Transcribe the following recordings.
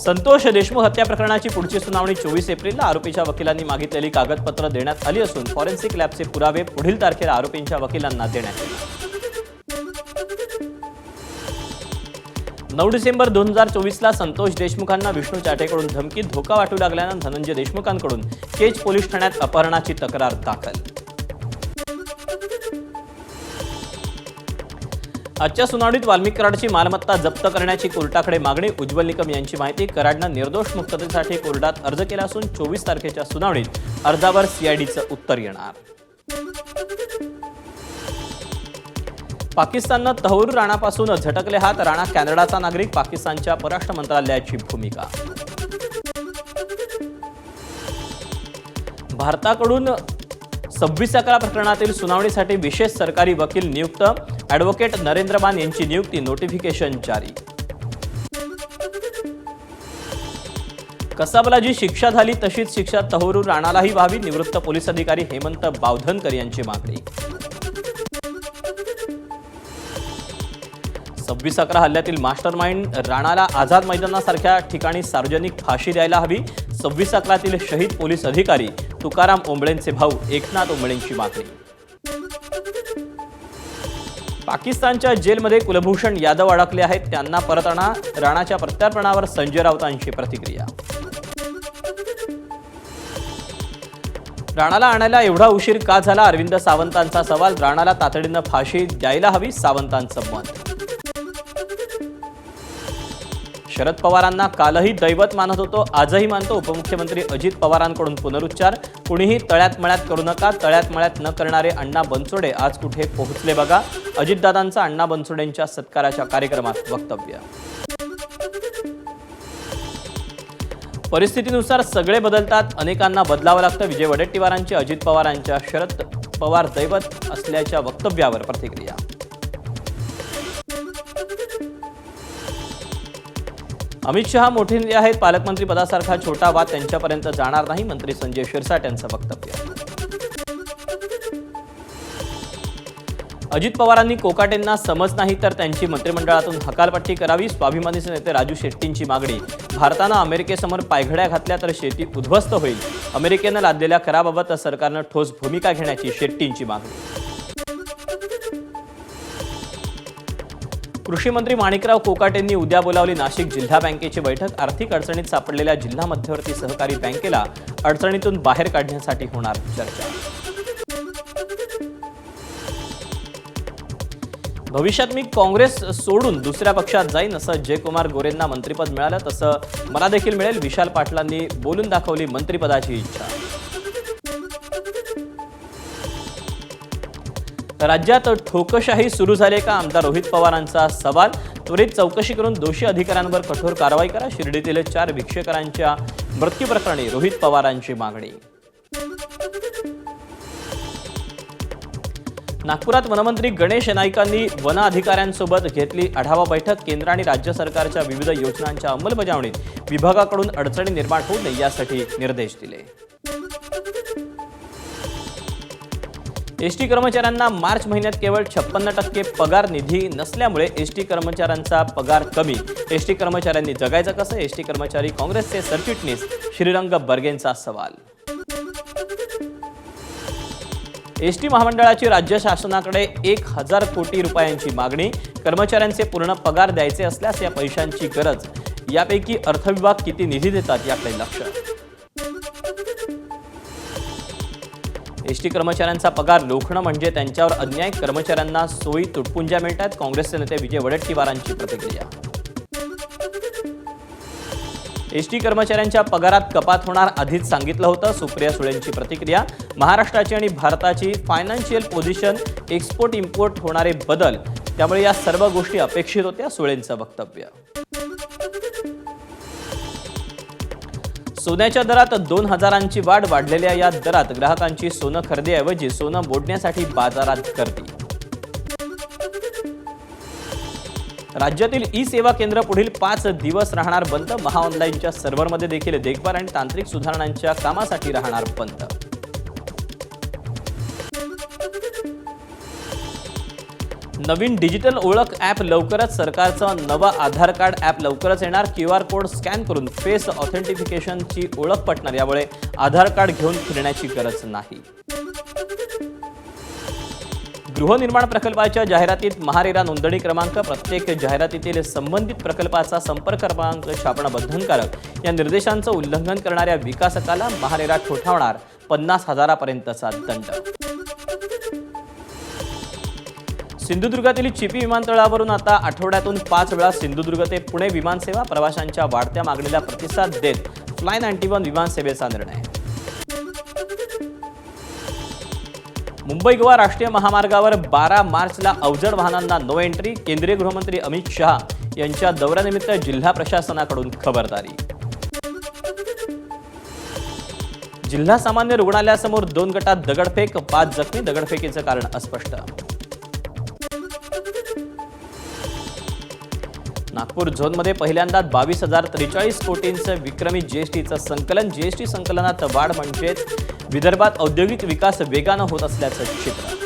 संतोष देशमुख हत्या प्रकरणाची पुढची सुनावणी 24 एप्रिलला आरोपीच्या वकिलांनी मागितलेली कागदपत्र देण्यात आली असून फॉरेन्सिक लॅबचे पुरावे पुढील तारखेला आरोपींच्या वकिलांना देण्यात येतील। 9 डिसेंबर 2024ला संतोष देशमुखांना विष्णू चाटेकडून धमकी धोका वाटू लागल्यानं धनंजय देशमुखांकडून केज पोलीस ठाण्यात अपहरणाची तक्रार दाखल। आजच्या सुनावणीत वाल्मिक कराडची मालमत्ता जप्त करण्याची कोर्टाकडे मागणी। उज्ज्वल निकम यांची माहिती, कराडनं निर्दोष मुक्ततेसाठी कोर्टात अर्ज केला असून 24 तारखेच्या सुनावणीत अर्जावर सीआयडीचं उत्तर येणार। पाकिस्ताननं तहव्वूर राणापासून झटकले हात, राणा कॅनडाचा नागरिक, पाकिस्तानच्या परराष्ट्र मंत्रालयाची भूमिका। भारताकडून 26/11 प्रकरणातील सुनावणीसाठी विशेष सरकारी वकील नियुक्त, ॲडव्होकेट नरेंद्र मान यांची नियुक्ती, नोटिफिकेशन जारी। कसाबला जी शिक्षा झाली तशीच शिक्षा तहव्वूर राणालाही व्हावी, निवृत्त पोलीस अधिकारी हेमंत बावधनकर यांची मागणी। 26/11 हल्ल्यातील मास्टरमाइंड राणाला आझाद मैदानासारख्या ठिकाणी सार्वजनिक फाशी द्यायला हवी, 26/11तील शहीद पोलीस अधिकारी तुकाराम ओंबळेंचे भाऊ एकनाथ ओंबळेंची मागणी। पाकिस्तानच्या जेलमध्ये कुलभूषण यादव अडकले आहेत, त्यांना परत आणा, राणाच्या प्रत्यार्पणावर संजय राऊतांची प्रतिक्रिया। राणाला आणायला एवढा उशीर का झाला, अरविंद सावंतांचा सवाल, राणाला तातडीनं फाशी द्यायला हवी, सावंतांचं मत। शरद पवारांना कालही दैवत मानत होतो, आजही मानतो, उपमुख्यमंत्री अजित पवारांकडून पुनरुच्चार। कुणीही तळ्यात मळ्यात करू नका, तळ्यात मळ्यात न करणारे अण्णा बनसोडे आज कुठे पोहोचले बघा, अजितदादांचा अण्णा बनसोडेंच्या सत्काराच्या कार्यक्रमात वक्तव्य। परिस्थितीनुसार सगळे बदलतात, अनेकांना बदलावं लागतं, विजय वडेट्टीवारांची अजित पवारांच्या शरद पवार दैवत असल्याच्या वक्तव्यावर प्रतिक्रिया। अमित शहा मोठे नेते आहेत, पालकमंत्री पदासारखा छोटा वाद त्यांच्यापर्यंत जाणार नाही, मंत्री संजय शिरसाट यांचं वक्तव्य। अजित पवारांनी कोकाटेंना समज नाही तर त्यांची मंत्रिमंडळातून हकालपट्टी करावी, स्वाभिमानीचे नेते राजू शेट्टींची मागणी। भारतानं अमेरिकेसमोर पायघड्या घातल्या तर शेती उद्ध्वस्त होईल, अमेरिकेनं लादलेल्या कराबाबत सरकारनं ठोस भूमिका घेण्याची शेट्टींची मागणी। कृषी मंत्री माणिकराव कोकाटेंनी उद्या बोलावली नाशिक जिल्हा बँकेची बैठक, आर्थिक अडचणीत सापडलेल्या जिल्हा मध्यवर्ती सहकारी बँकेला अडचणीतून बाहेर काढण्यासाठी होणार चर्चा। भविष्यात मी काँग्रेस सोडून दुसऱ्या पक्षात जाईन असं जयकुमार गोरेंना मंत्रिपद मिळालं, तसं मला देखील मिळेल, विशाल पाटलांनी बोलून दाखवली मंत्रिपदाची इच्छा। राज्यात ठोकशाही सुरू झाली का, आमदार रोहित पवारांचा सवाल, त्वरित चौकशी करून दोषी अधिकाऱ्यांवर कठोर कारवाई करा, शिर्डीतील 4 भिक्षुकांच्या मृत्यू प्रकरणी रोहित पवारांची मागणी। नागपुरात वनमंत्री गणेश नाईकांनी वन अधिकाऱ्यांसोबत घेतली आढावा बैठक, केंद्र आणि राज्य सरकारच्या विविध योजनांच्या अंमलबजावणीत विभागाकडून अडचणी निर्माण होऊ नये यासाठी निर्देश दिले। एसटी कर्मचाऱ्यांना मार्च महिन्यात केवळ 56% पगार निधी नसल्यामुळे एसटी कर्मचाऱ्यांचा पगार कमी, एसटी कर्मचाऱ्यांनी जगायचं कसं, एसटी कर्मचारी काँग्रेसचे सरचिटणीस श्रीरंग बर्गेंचा सवाल। एसटी महामंडळाची राज्य शासनाकडे 1000 कोटी रुपयांची मागणी, कर्मचाऱ्यांचे पूर्ण पगार द्यायचे असल्यास या पैशांची गरज, यापैकी अर्थविभाग किती निधी देतात याकडे लक्ष। एसटी कर्मचाऱ्यांचा पगार लोखणं म्हणजे त्यांच्यावर अन्याय, कर्मचाऱ्यांना सोयी तुटपुंज्या मिळतात, काँग्रेसचे नेते विजय वडेट्टीवारांची प्रतिक्रिया। एसटी कर्मचाऱ्यांच्या पगारात कपात होणार आधीच सांगितलं होतं, सुप्रिया सुळेंची प्रतिक्रिया। महाराष्ट्राची आणि भारताची फायनान्शियल पोझिशन, एक्सपोर्ट इम्पोर्ट होणारे बदल, त्यामुळे या सर्व गोष्टी अपेक्षित होत्या, सुळेंचं वक्तव्य। सोन्याच्या दरात 2000ची वाढ, वाढलेल्या या दरात ग्राहकांची सोनं खरेदीऐवजी सोनं मोडण्यासाठी बाजारात गर्दी। राज्यातील ई सेवा केंद्र पुढील 5 दिवस राहणार बंद, महाऑनलाईनच्या सर्व्हरमध्ये देखील देखभाल आणि तांत्रिक सुधारणांच्या कामासाठी राहणार बंद। नवीन डिजिटल ओळख ॲप लवकरच. सरकारचं नवं आधार कार्ड ॲप लवकरच येणार. QR कोड स्कॅन करून फेस ऑथेंटिफिकेशनची ओळख पटणार. यामुळे आधार कार्ड घेऊन फिरण्याची गरज नाही. गृहनिर्माण प्रकल्पाच्या जाहिरातीत महारेरा नोंदणी क्रमांक, प्रत्येक जाहिरातीतील संबंधित प्रकल्पाचा संपर्क क्रमांक छापणं बंधनकारक. या निर्देशांचं उल्लंघन करणाऱ्या विकासकाला महारेरा ठोठावणार 50,000पर्यंतचा दंड. सिंधुदुर्गातील चिपी विमानतळावरून आता आठवड्यातून 5 वेळा सिंधुदुर्ग ते पुणे विमानसेवा. प्रवाशांच्या वाढत्या मागणीला प्रतिसाद देत फ्लाय 91 विमानसेवेचा निर्णय. मुंबई गोवा राष्ट्रीय महामार्गावर 12 मार्चला अवजड वाहनांना नो एंट्री. केंद्रीय गृहमंत्री अमित शहा यांच्या दौऱ्यानिमित्त जिल्हा प्रशासनाकडून खबरदारी. जिल्हा सामान्य रुग्णालयासमोर 2 गटात दगडफेक, 5 जखमी. दगडफेकीचं कारण अस्पष्ट. नागपूर झोनमध्ये पहिल्यांदा 22,043 कोटींचं विक्रमी जीएसटीचं संकलन. जीएसटी संकलनात वाढ म्हणजे विदर्भात औद्योगिक विकास वेगानं होत असल्याचं चित्र.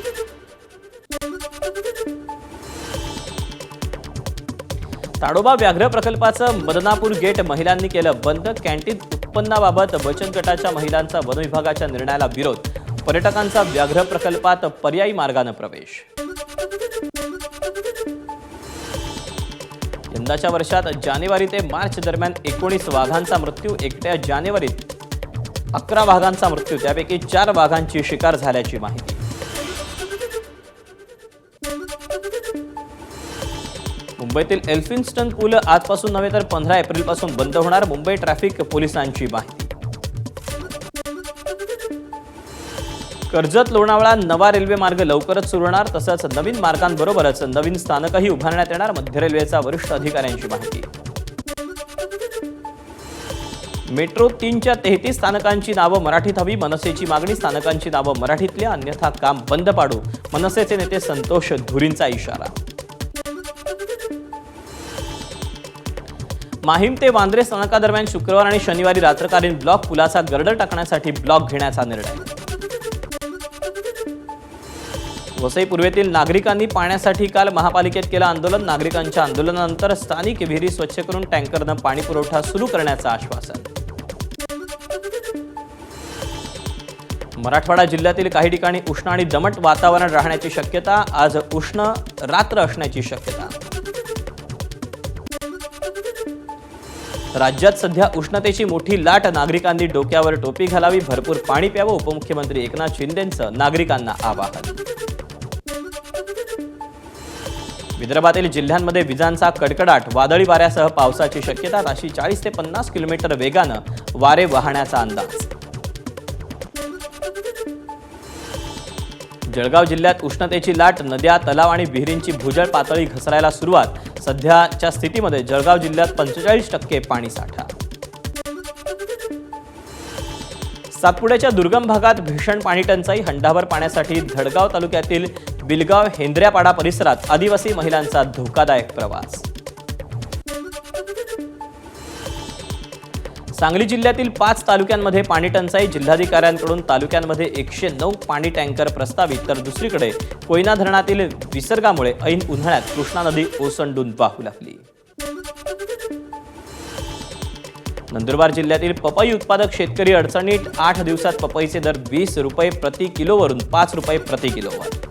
ताडोबा व्याघ्र प्रकल्पाचं बदनापूर गेट महिलांनी केलं बंद. कॅन्टीन उत्पन्नाबाबत बचत गटाच्या महिलांचा वन विभागाच्या निर्णयाला विरोध. पर्यटकांचा व्याघ्र प्रकल्पात पर्यायी मार्गानं प्रवेश. यंदाच्या वर्षात जानेवारी ते मार्च दरम्यान 19 वाघांचा मृत्यू. एकट्या जानेवारीत 11 वाघांचा मृत्यू, त्यापैकी 4 वाघांची शिकार झाल्याची माहिती. मुंबईतील एल्फिन्स्टन पूल आजपासून नव्हे तर 15 एप्रिलपासून बंद होणार. मुंबई ट्रॅफिक पोलिसांची माहिती. कर्जत लोणावळा नवा रेल्वे मार्ग लवकरच सुरू होणार. तसंच नवीन मार्गांबरोबरच नवीन स्थानकही उभारण्यात येणार. मध्य रेल्वेचा वरिष्ठ अधिकाऱ्यांची माहिती. मेट्रो 3च्या 33 स्थानकांची नावं मराठीत हवी. मनसेची मागणी. स्थानकांची नावं मराठीतल्या, अन्यथा काम बंद पाडू. मनसेचे नेते संतोष धुरींचा इशारा. माहीम ते वांद्रे स्थानकादरम्यान शुक्रवार आणि शनिवारी रात्रकालीन ब्लॉक. पुलाचा गर्डर टाकण्यासाठी ब्लॉक घेण्याचा निर्णय. वसई पूर्वेतील नागरिकांनी पाण्यासाठी काल महापालिकेत केलं आंदोलन. नागरिकांच्या आंदोलनानंतर स्थानिक विहिरी स्वच्छ करून टँकरनं पाणी पुरवठा सुरू करण्याचं आश्वासन. मराठवाडा जिल्ह्यातील काही ठिकाणी उष्ण आणि दमट वातावरण राहण्याची शक्यता. आज उष्ण रात्र असण्याची शक्यता. राज्यात सध्या उष्णतेची मोठी लाट. नागरिकांनी डोक्यावर टोपी घालावी. भरपूर पाणी प्यावं. उपमुख्यमंत्री एकनाथ शिंदेंचं नागरिकांना आवाहन. विदर्भातील जिल्ह्यांमध्ये विजांचा कडकडाट. वादळी वाऱ्यासह पावसाची शक्यता. ताशी 40 ते 50 किलोमीटर वेगानं वारे वाहण्याचा अंदाज. जळगाव जिल्ह्यात उष्णतेची लाट. नद्या, तलाव आणि विहिरींची भूजल पातळी घसरायला सुरुवात. सध्याच्या स्थितीमध्ये जळगाव जिल्ह्यात 45% पाणीसाठा. सातपुड्याच्या दुर्गम भागात भीषण पाणी टंचाई. हंडाभर पाण्यासाठी धडगाव तालुक्यातील बिलगाव हेंद्र्यापाडा परिसरात आदिवासी महिलांचा धोकादायक प्रवास. सांगली जिल्ह्यातील 5 तालुक्यांमध्ये पाणी टंचाई. जिल्हाधिकाऱ्यांकडून तालुक्यांमध्ये 109 पाणी टँकर प्रस्तावित. तर दुसरीकडे कोयना धरणातील विसर्गामुळे ऐन उन्हाळ्यात कृष्णा नदी ओसंडून वाहू लागली. नंदुरबार जिल्ह्यातील पपई उत्पादक शेतकरी अडचणीत. 8 दिवसात पपईचे दर 20 रुपये प्रति किलोवरून 5 रुपये प्रति किलोवर.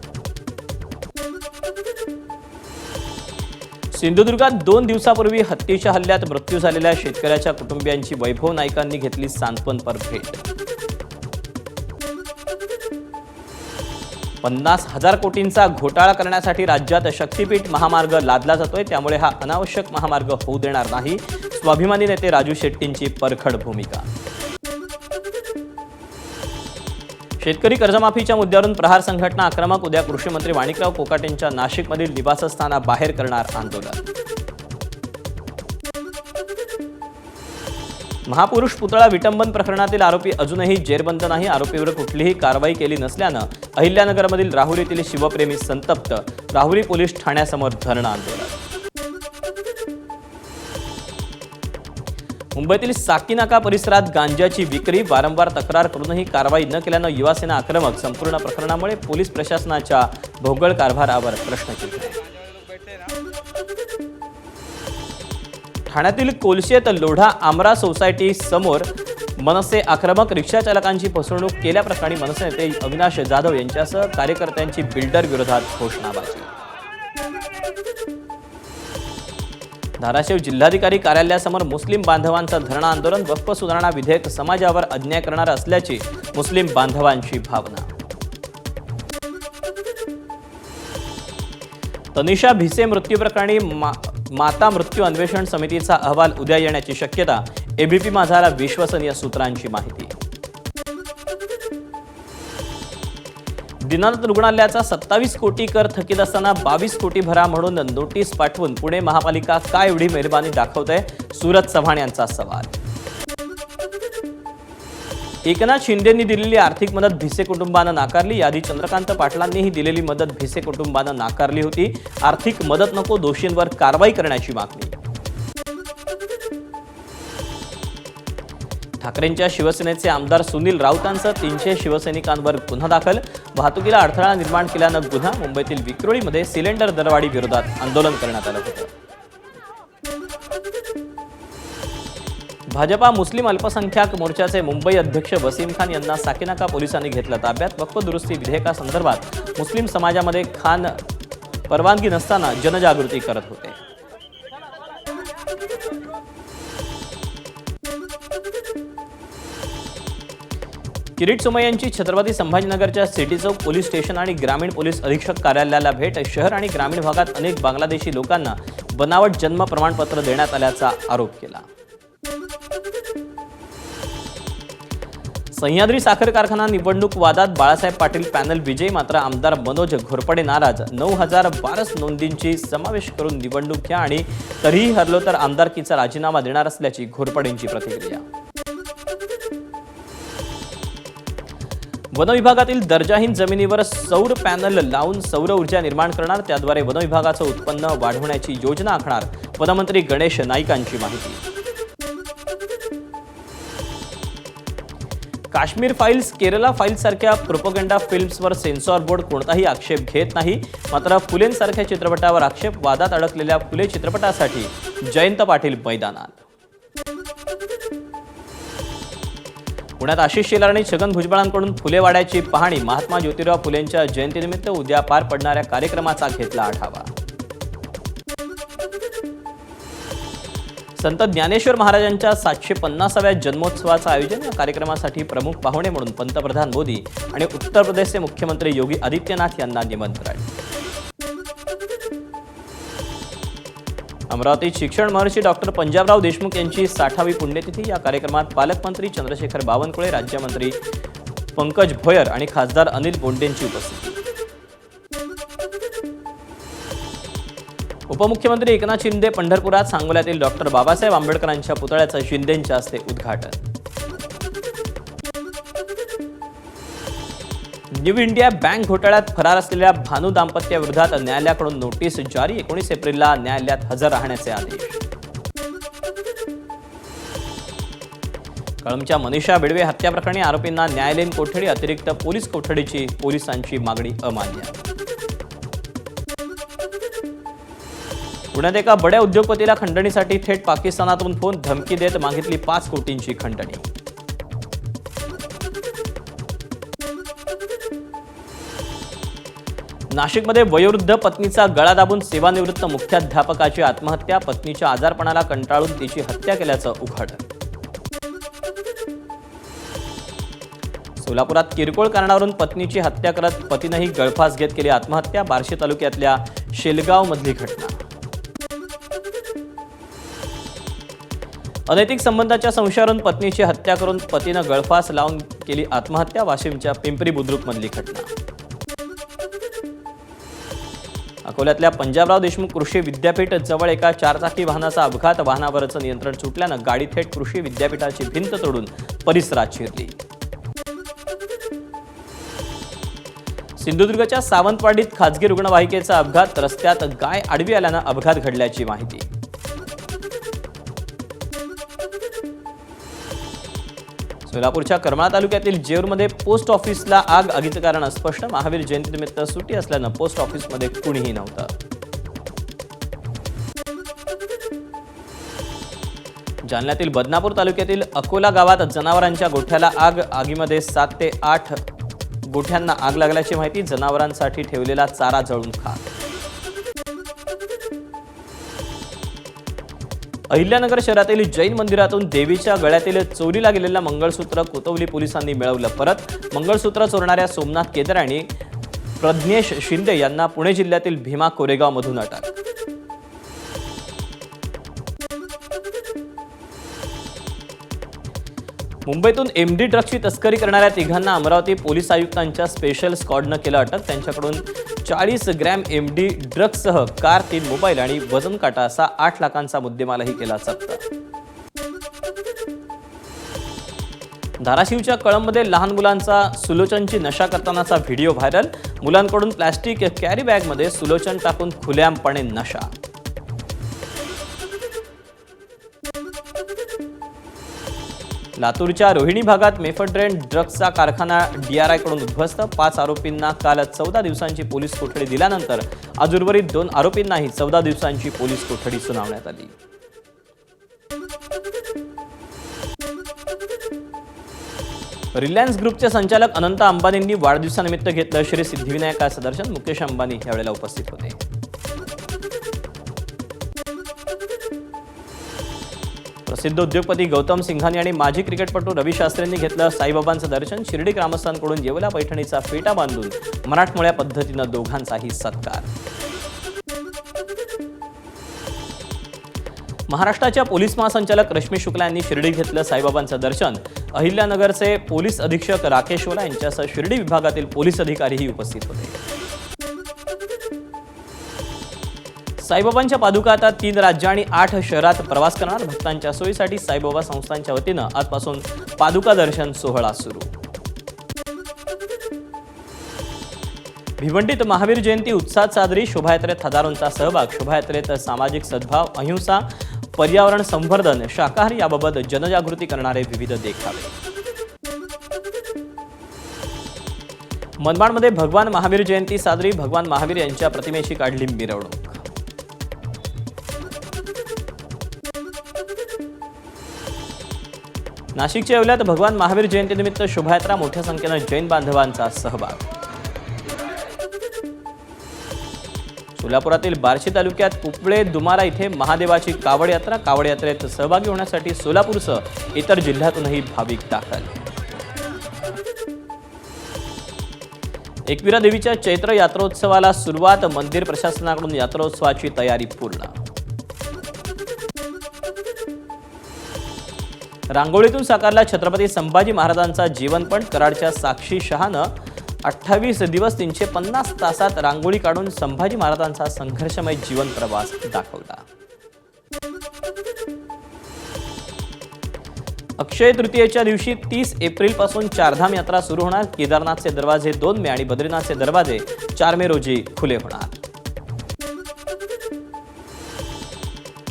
सिंधुदुर्गात 2 दिवसापूर्वी हत्तीच्या हल्ल्यात मृत्यू झालेल्या शेतकऱ्याच्या कुटुंबियांची वैभव नाईकांनी घेतली सांत्वनपर भेट. 50,000 कोटींचा घोटाळा करण्यासाठी राज्यात शक्तीपीठ महामार्ग लादला जातोय. त्यामुळे हा अनावश्यक महामार्ग होऊ देणार नाही. स्वाभिमानी नेते राजू शेट्टींची परखड भूमिका. शेतकरी कर्जमाफीच्या मुद्द्यावरून प्रहार संघटना आक्रमक. उद्या कृषी मंत्री माणिकराव कोकाटेंच्या नाशिकमधील निवासस्थानाबाहेर करणार आंदोलन. महापुरुष पुतळा विटंबन प्रकरणातील आरोपी अजूनही जेरबंद नाही. आरोपीवर कुठलीही कारवाई केली नसल्यानं अहिल्यानगरमधील राहुरीतील शिवप्रेमी संतप्त. राहुरी पोलीस ठाण्यासमोर धरणं आंदोलन. मुंबईतील साकीनाका परिसरात गांजाची विक्री, वारंवार तक्रार करूनही कारवाई न केल्यानं युवासेना आक्रमक. संपूर्ण प्रकरणामुळे पोलीस प्रशासनाच्या भोंगळ कारभारावर प्रश्नचिन्ह. ठाण्यातील कोलशेत लोढा आमरा सोसायटी समोर मनसे आक्रमक. रिक्षा चालकांची फसवणूक केल्याप्रकरणी मनसे नेते अविनाश जाधव यांच्यासह कार्यकर्त्यांची बिल्डर विरोधात घोषणाबाजी. धाराशिव जिल्हाधिकारी कार्यालयासमोर मुस्लिम बांधवांचं धरणं आंदोलन. वक्फ सुधारणा विधेयक समाजावर अन्याय करणार असल्याची मुस्लिम बांधवांची भावना. तनिषा भिसे मृत्यू प्रकरणी माता मृत्यू अन्वेषण समितीचा अहवाल उद्या येण्याची शक्यता. एबीपी माझाला विश्वसनीय सूत्रांची माहिती. दीनानाथ रुग्णालयाचा 27 कोटी कर थकीत असताना 22 कोटी भरा म्हणून नोटीस पाठवून पुणे महापालिका काय एवढी मेहरबानी दाखवते? सूरज चव्हाण यांचा सवाल. एकनाथ शिंदेंनी दिलेली आर्थिक मदत भिसे कुटुंबानं नाकारली. यादी चंद्रकांत पाटलांनीही दिलेली मदत भिसे कुटुंबानं नाकारली होती. आर्थिक मदत नको, दोषींवर कारवाई करण्याची मागणी. ठाकरेंच्या शिवसेनेचे आमदार सुनील राऊतांसह 300 शिवसैनिकांवर गुन्हा दाखल. वाहतुकीला अडथळा निर्माण केल्यानं गुन्हा. मुंबईतील विक्रोळीमध्ये सिलेंडर दरवाढी विरोधात आंदोलन करण्यात आलं होतं. भाजपा मुस्लिम अल्पसंख्याक मोर्चाचे मुंबई अध्यक्ष वसीम खान यांना साकीनाका पोलिसांनी घेतलं ताब्यात. वक्फ दुरुस्ती विधेयकासंदर्भात मुस्लिम समाजामध्ये खान परवानगी नसताना जनजागृती करत होते. किरीट सोमय्या यांची छत्रपती संभाजीनगरच्या सिटी चौक पोलीस स्टेशन आणि ग्रामीण पोलीस अधीक्षक कार्यालयाला भेट. शहर आणि ग्रामीण भागात अनेक बांगलादेशी लोकांना बनावट जन्म प्रमाणपत्र देण्यात आल्याचा आरोप केला. सह्याद्री साखर कारखाना निवडणूक वादात बाळासाहेब पाटील पॅनल विजयी. मात्र आमदार मनोज घोरपडे नाराज. 9,012 नोंदींची समावेश करून निवडणूक घ्या आणि तरीही हरलो तर आमदारकीचा राजीनामा देणार असल्याची घोरपडेंची प्रतिक्रिया. वनविभागातील दर्जाहीन जमिनीवर सौर पॅनल लावून सौर ऊर्जा निर्माण करणार. त्याद्वारे वनविभागाचं उत्पन्न वाढवण्याची योजना आखणार. वनमंत्री गणेश नाईकांची माहिती. काश्मीर फाईल्स, केरला फाईल्स सारख्या प्रोपगंडा फिल्म्सवर सेन्सॉर बोर्ड कोणताही आक्षेप घेत नाही. मात्र फुलेंसारख्या चित्रपटावर आक्षेप. वादात अडकलेल्या फुले चित्रपटासाठी जयंत पाटील मैदानात. पुण्यात आशिष शेलार आणि छगन भुजबळांकडून फुलेवाड्याची पाहणी. महात्मा ज्योतिराव फुलेंच्या जयंतीनिमित्त उद्या पार पडणाऱ्या कार्यक्रमाचा घेतला आढावा. संत ज्ञानेश्वर महाराजांच्या 750व्या जन्मोत्सवाचं आयोजन. या कार्यक्रमासाठी प्रमुख पाहुणे म्हणून पंतप्रधान मोदी आणि उत्तर प्रदेशचे मुख्यमंत्री योगी आदित्यनाथ यांना निमंत्रण. अमरावतीत शिक्षण महर्षी डॉक्टर पंजाबराव देशमुख यांची 60वी पुण्यतिथी. या कार्यक्रमात पालकमंत्री चंद्रशेखर बावनकुळे, राज्यमंत्री पंकज भोयर आणि खासदार अनिल बोंडेंची उपस्थिती. उपमुख्यमंत्री एकनाथ शिंदे पंढरपुरात. सांगोल्यातील डॉक्टर बाबासाहेब आंबेडकरांच्या पुतळ्याचं शिंदेंच्या हस्ते उद्घाटन. न्यू इंडिया बँक घोटाळ्यात फरार असलेल्या भानू दाम्पत्याविरोधात न्यायालयाकडून नोटीस जारी. 19 एप्रिलला न्यायालयात हजर राहण्याचे आदेश. कळंबच्या मनीषा बेडवे हत्याप्रकरणी आरोपींना न्यायालयीन कोठडी, अतिरिक्त पोलीस कोठडीची पोलिसांची मागणी अमान्य. पुण्यात एका बड्या उद्योगपतीला खंडणीसाठी थेट पाकिस्तानातून फोन. धमकी देत मागितली 5 कोटींची खंडणी. नाशिकमध्ये वयोवृद्ध पत्नीचा गळा दाबून सेवानिवृत्त मुख्याध्यापकाची आत्महत्या. पत्नीच्या आजारपणाला कंटाळून तिची हत्या केल्याचं उघड. सोलापुरात किरकोळ कारणावरून पत्नीची हत्या करत पतीनंही गळफास घेत केली आत्महत्या. बार्शी तालुक्यातल्या शेलगाव मधली घटना. अनैतिक संबंधाच्या संशयावरून पत्नीची हत्या करून पतीनं गळफास लावून केली आत्महत्या. वाशिमच्या पिंपरी बुद्रुक मधली घटना. अकोल्यातल्या पंजाबराव देशमुख कृषी विद्यापीठ जवळ एका 4चाकी वाहनाचा अपघात. वाहनावरचं नियंत्रण सुटल्यानं गाडी थेट कृषी विद्यापीठाची भिंत तोडून परिसरात शिरली. सिंधुदुर्गच्या सावंतवाडीत खासगी रुग्णवाहिकेचा अपघात. रस्त्यात गाय आडवी आल्यानं अपघात घडल्याची माहिती. सोलापूरच्या करमाळा तालुक्यातील जेऊरमध्ये पोस्ट ऑफिसला आग. आगीचं कारण अस्पष्ट. महावीर जयंतीनिमित्त सुट्टी असल्यानं पोस्ट ऑफिसमध्ये कुणीही नव्हतं. जालन्यातील बदनापूर तालुक्यातील अकोला गावात जनावरांच्या गोठ्याला आग. आगीमध्ये 7 ते 8 गोठ्यांना आग लागल्याची माहिती. जनावरांसाठी ठेवलेला चारा जळून खाक. अहिल्यानगर शहरातील जैन मंदिरातून देवीच्या गळ्यातील चोरीला गेलेलं मंगळसूत्र कोतवली पोलिसांनी मिळवलं परत. मंगळसूत्र चोरणाऱ्या सोमनाथ केदार आणि प्रज्ञेश शिंदे यांना पुणे जिल्ह्यातील भीमा कोरेगावमधून अटक. मुंबईतून एमडी ड्रग्सची तस्करी करणाऱ्या तिघांना अमरावती पोलीस आयुक्तांच्या स्पेशल स्क्वॉडनं केलं अटक. त्यांच्याकडून 40 ग्रॅम एमडी ड्रग्ससह कार, 3 मोबाईल आणि वजन काटा असा 8 लाखांचा मुद्देमालही केला जप्त. धाराशिवच्या कळंबमध्ये लहान मुलांचा सुलोचनची नशा करतानाचा व्हिडिओ व्हायरल. मुलांकडून प्लॅस्टिक कॅरी बॅगमध्ये सुलोचन टाकून खुलेआमपणे नशा. लातूरच्या रोहिणी भागात मेफेड्रेन ड्रग्सचा कारखाना DRIकडून उद्ध्वस्त. 5 आरोपींना काल 14 दिवसांची पोलीस कोठडी दिल्यानंतर आज उर्वरित 2 आरोपींनाही 14 दिवसांची पोलीस कोठडी सुनावण्यात आली. रिलायन्स ग्रुपचे संचालक अनंत अंबानींनी वाढदिवसानिमित्त घेतलं श्री सिद्धिविनायकाचं दर्शन. मुकेश अंबानी यावेळेला उपस्थित होते. प्रसिद्ध उद्योगपती गौतम सिंघानी आणि माजी क्रिकेटपटू रवी शास्त्रींनी घेतलं साईबाबांचं दर्शन. शिर्डी ग्रामस्थांकडून येवला पैठणीचा फेटा बांधून मराठमोळ्या पद्धतीनं दोघांचाही सत्कार. महाराष्ट्राच्या पोलीस महासंचालक रश्मी शुक्ला यांनी शिर्डीत घेतलं साईबाबांचं दर्शन. अहिल्यानगरचे पोलीस अधीक्षक राकेश ओला यांच्यासह शिर्डी विभागातील पोलीस अधिकारीही उपस्थित होते. साईबाबांच्या पादुका आता 3 राज्य आणि 8 शहरात प्रवास करणार. भक्तांच्या सोयीसाठी साईबाबा संस्थांच्या वतीनं आजपासून पादुका दर्शन सोहळा सुरू. भिवंडीत महावीर जयंती उत्साहात साजरी. शोभायात्रेत हजारोंचा सहभाग. शोभायात्रेत सामाजिक सद्भाव, अहिंसा, पर्यावरण संवर्धन, शाकाहारी याबाबत जनजागृती करणारे विविध देखावे. मनमाडमध्ये भगवान महावीर जयंती साजरी. भगवान महावीर यांच्या प्रतिमेची काढली मिरवणूक. नाशिकच्या येवल्यात भगवान महावीर जयंतीनिमित्त शोभायात्रा. मोठ्या संख्येनं जैन बांधवांचा सहभाग. सोलापुरातील बार्शी तालुक्यात उपळे दुमारा इथे महादेवाची कावड यात्रा. कावड यात्रेत सहभागी होण्यासाठी सोलापूरसह इतर जिल्ह्यातूनही भाविक दाखल. एकविरा देवीच्या चैत्र यात्रोत्सवाला सुरुवात. मंदिर प्रशासनाकडून यात्रोत्सवाची तयारी पूर्ण. रांगोळीतून साकारला छत्रपती संभाजी महाराजांचा जीवनपट. कराडच्या साक्षी शहानं 28 दिवस 350 तासात रांगोळी काढून संभाजी महाराजांचा संघर्षमय जीवन प्रवास दाखवला. अक्षय तृतीयेच्या दिवशी 30 एप्रिलपासून चारधाम यात्रा सुरू होणार. केदारनाथचे दरवाजे 2 मे आणि बद्रीनाथचे दरवाजे 4 मे रोजी खुले होणार.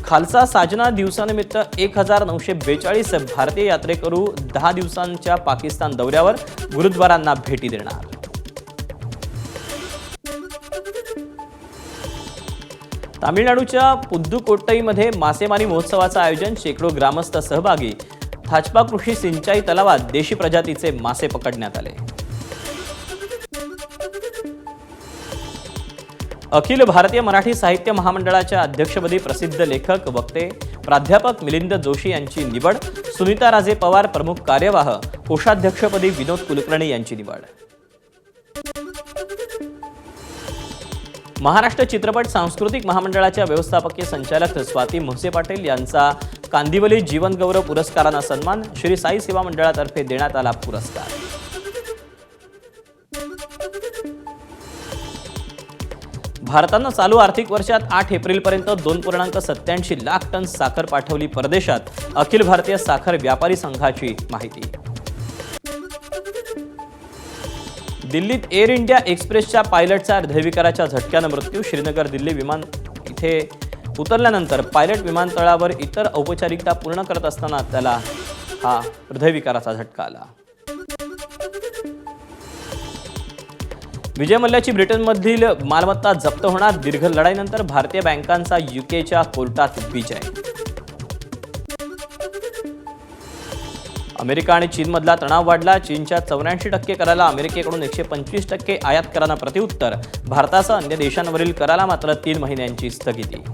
खालसा साजना दिवसानिमित्त 1942 भारतीय यात्रेकरू 10 दिवसांच्या पाकिस्तान दौऱ्यावर. गुरुद्वारांना भेटी देणार. तामिळनाडूच्या पुद्दुकोट्टईमध्ये मासेमारी महोत्सवाचं आयोजन. शेकडो ग्रामस्थ सहभागी. थाचपा कृषी सिंचाई तलावात देशी प्रजातीचे मासे पकडण्यात आले. अखिल भारतीय मराठी साहित्य महामंडळाच्या अध्यक्षपदी प्रसिद्ध लेखक, वक्ते, प्राध्यापक मिलिंद जोशी यांची निवड. सुनीता राजे पवार प्रमुख कार्यवाह. कोषाध्यक्षपदी विनोद कुलकर्णी यांची निवड. महाराष्ट्र चित्रपट सांस्कृतिक महामंडळाच्या व्यवस्थापकीय संचालक स्वाती म्हसे पाटील यांचा कांदिवली जीवन गौरव पुरस्कारानं सन्मान. श्री साई सेवा मंडळातर्फे देण्यात आला पुरस्कार. भारतानं चालू आर्थिक वर्षात 8 एप्रिलपर्यंत 2.87 लाख टन साखर पाठवली परदेशात. अखिल भारतीय साखर व्यापारी संघाची माहिती. दिल्लीत एअर इंडिया एक्सप्रेसच्या पायलटचा हृदयविकाराच्या झटक्यानं मृत्यू. श्रीनगर दिल्ली विमान इथे उतरल्यानंतर पायलट विमानतळावर इतर औपचारिकता पूर्ण करत असताना त्याला हा हृदयविकाराचा झटका आला. विजय मल्ल्याची ब्रिटनमधील मालमत्ता जप्त होणार. दीर्घ लढाईनंतर भारतीय बँकांचा यूकेच्या कोर्टात विजय. अमेरिका आणि चीनमधला तणाव वाढला. चीनच्या 84% कराला अमेरिकेकडून 125% आयात करांना प्रत्युत्तर. भारतासह अन्य देशांवरील कराला मात्र 3 महिन्यांची स्थगिती.